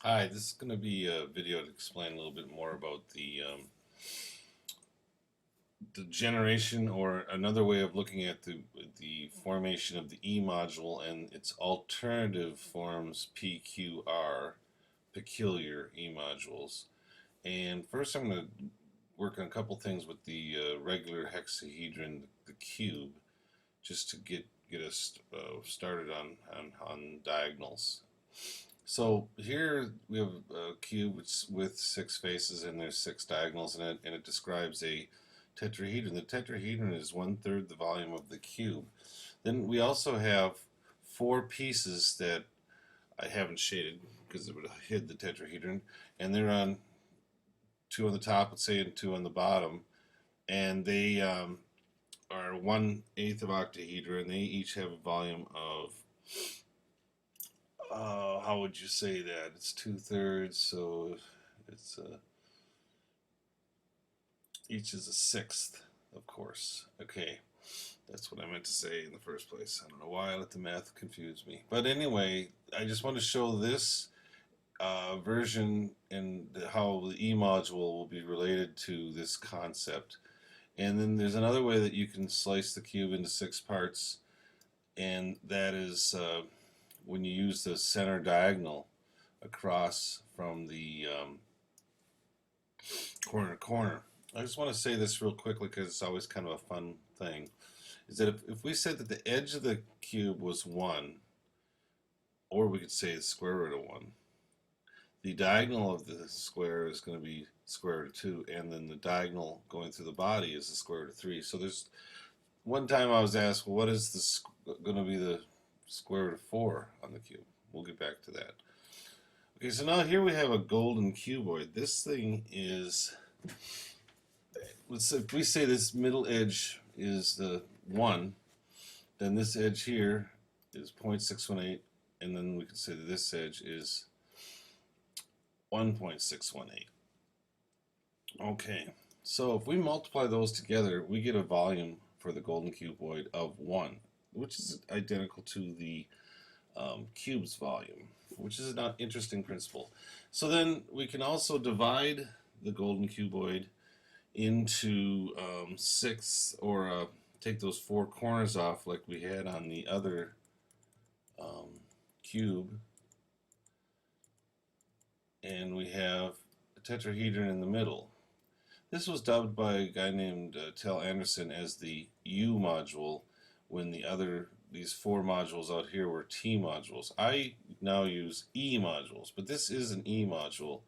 Hi, this is going to be a video to explain a little bit more about the generation, or another way of looking at the formation of the E module and its alternative forms PQR, peculiar E modules. And first I'm going to work on a couple things with the regular hexahedron, the cube, just to get us started on diagonals. So here we have a cube with six faces, and there's six diagonals in it, and it describes a tetrahedron. The tetrahedron is 1/3 the volume of the cube. Then we also have four pieces that I haven't shaded because it would have hid the tetrahedron, and they're on two on the top, let's say, and two on the bottom, and they are 1/8 of octahedra, and they each have a volume of how would you say that? It's 2/3, so it's each is a sixth, of course. Okay, that's what I meant to say in the first place. I don't know why I let the math confuse me. But anyway, I just want to show this version and how the E module will be related to this concept. And then there's another way that you can slice the cube into six parts, and that is when you use the center diagonal across from the corner to corner. I just want to say this real quickly because it's always kind of a fun thing. Is that if we said that the edge of the cube was 1, or we could say the square root of 1, the diagonal of the square is going to be square root of 2, and then the diagonal going through the body is the square root of 3. So there's one time I was asked, well, what is going to be the square root of 4 on the cube? We'll get back to that. Okay, so now here we have a golden cuboid. This thing is, if we say this middle edge is the 1, then this edge here is 0.618, and then we can say that this edge is 1.618. Okay, so if we multiply those together, we get a volume for the golden cuboid of 1, which is identical to the cube's volume, which is an interesting principle. So then we can also divide the golden cuboid into six, or take those four corners off like we had on the other cube, and we have a tetrahedron in the middle. This was dubbed by a guy named Tel Anderson as the U module, when these four modules out here were T modules. I now use E modules, but this is an E module.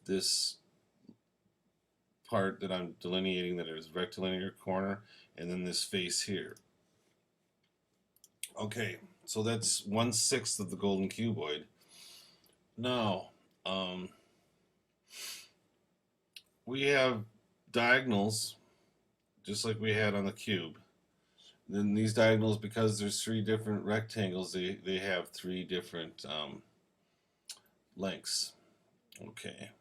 This part that I'm delineating, that is rectilinear corner, and then this face here. Okay, so that's 1/6 of the golden cuboid. Now, we have diagonals, just like we had on the cube. Then these diagonals, because there's three different rectangles, they have three different lengths. Okay.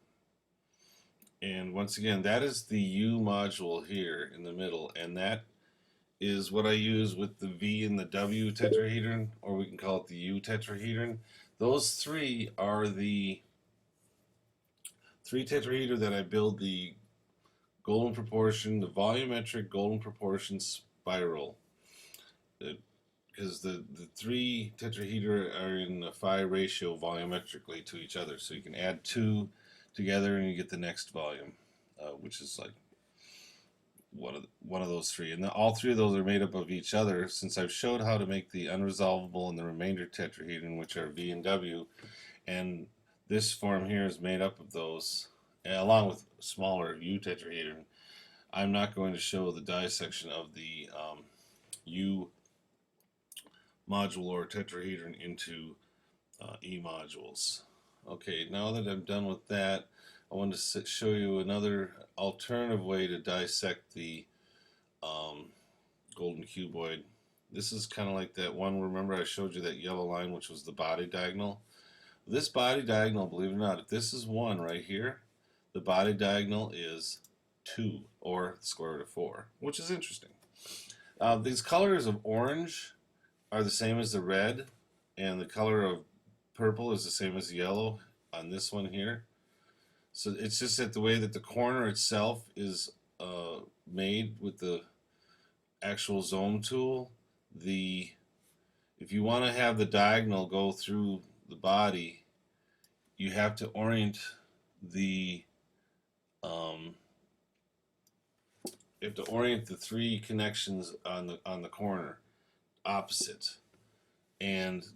And once again, that is the U module here in the middle, and that is what I use with the V and the W tetrahedron, or we can call it the U tetrahedron. Those three are the three tetrahedra that I build the golden proportion, the volumetric golden proportion spiral. Because the three tetrahedra are in a phi ratio volumetrically to each other, so you can add two together and you get the next volume, which is like one of those three. And all three of those are made up of each other, since I've showed how to make the unresolvable and the remainder tetrahedron, which are V and W, and this form here is made up of those, along with smaller U tetrahedron. I'm not going to show the dissection of the U module or tetrahedron into E modules. Okay, now that I'm done with that, I want to show you another alternative way to dissect the golden cuboid. This is kind of like that one, remember I showed you that yellow line, which was the body diagonal? This body diagonal, believe it or not, if this is 1 right here, the body diagonal is 2, or the square root of 4, which is interesting. These colors of orange are the same as the red, and the color of purple is the same as the yellow. on this one here. So it's just that the way that the corner itself is made with the actual zoom tool, if you want to have the diagonal go through the body, you have to orient the three connections on the corner opposite, and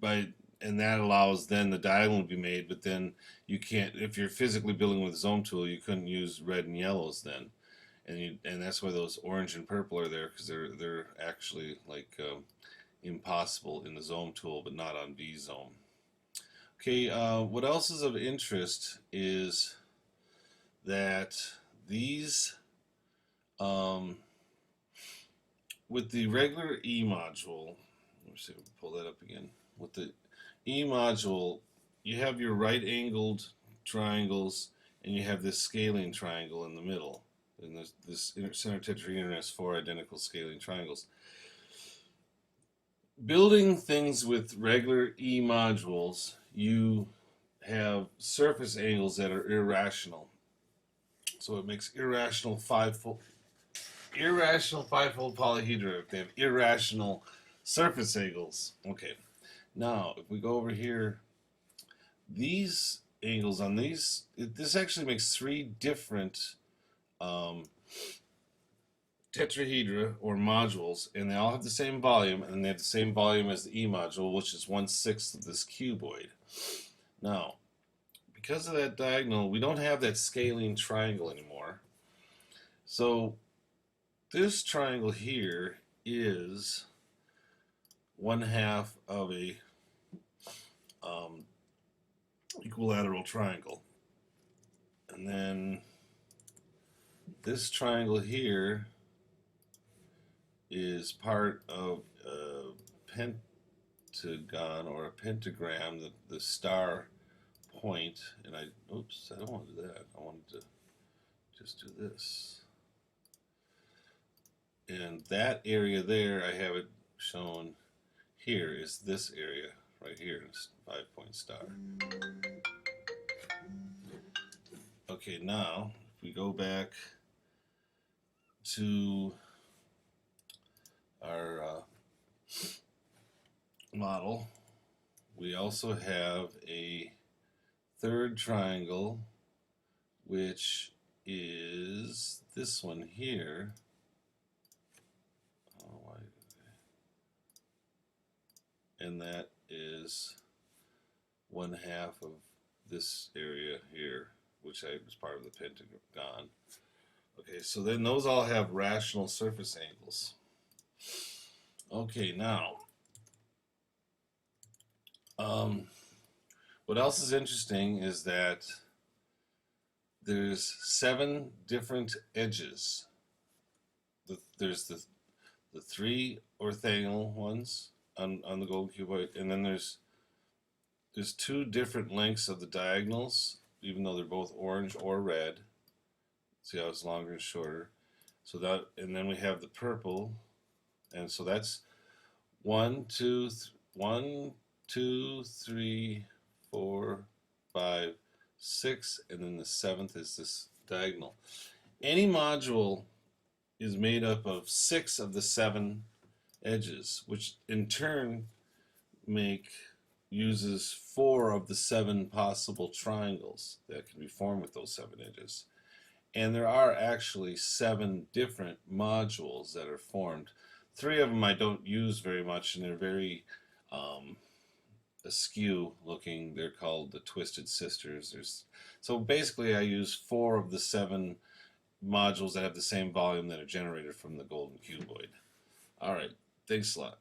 that allows then the diagonal to be made. But then you can't, if you're physically building with a zoom tool, you couldn't use red and yellows then, and that's why those orange and purple are there, because they're actually like impossible in the zoom tool, but not on V-Zoom. Okay, what else is of interest is that these, with the regular E module, let me see if we can pull that up again. With the E module, you have your right angled triangles, and you have this scaling triangle in the middle. And there's this center tetrahedron has 4 identical scaling triangles. Building things with regular E modules, you have surface angles that are irrational. So it makes irrational fivefold polyhedra if they have irrational surface angles. Okay, now if we go over here, these angles on these, this actually makes 3 different tetrahedra or modules, and they all have the same volume, and they have the same volume as the E module, which is 1/6 of this cuboid. Now, because of that diagonal, we don't have that scaling triangle anymore. So this triangle here is 1/2 of a equilateral triangle, and then this triangle here is part of a pentagon or a pentagram, the star point. And I don't want to do that. I wanted to just do this. And that area there, I have it shown here, is this area right here, this 5-point star. Okay, now if we go back to our model, we also have a third triangle, which is this one here. And that is 1/2 of this area here, which was part of the pentagon. Okay, so then those all have rational surface angles. Okay, now, what else is interesting is that there's 7 different edges. There's the 3 orthogonal ones on the Golden Cuboid, and then there's 2 different lengths of the diagonals, even though they're both orange or red. See how it's longer and shorter. So that, and then we have the purple, and so that's 1, 2, 3, 4, 5, 6, and then the 7th is this diagonal. Any module is made up of 6 of the 7 edges, which in turn uses 4 of the 7 possible triangles that can be formed with those 7 edges. And there are actually 7 different modules that are formed. 3 of them I don't use very much, and they're very askew looking. They're called the Twisted Sisters. So basically I use 4 of the 7 modules that have the same volume that are generated from the Golden Cuboid. Alright, thanks a lot.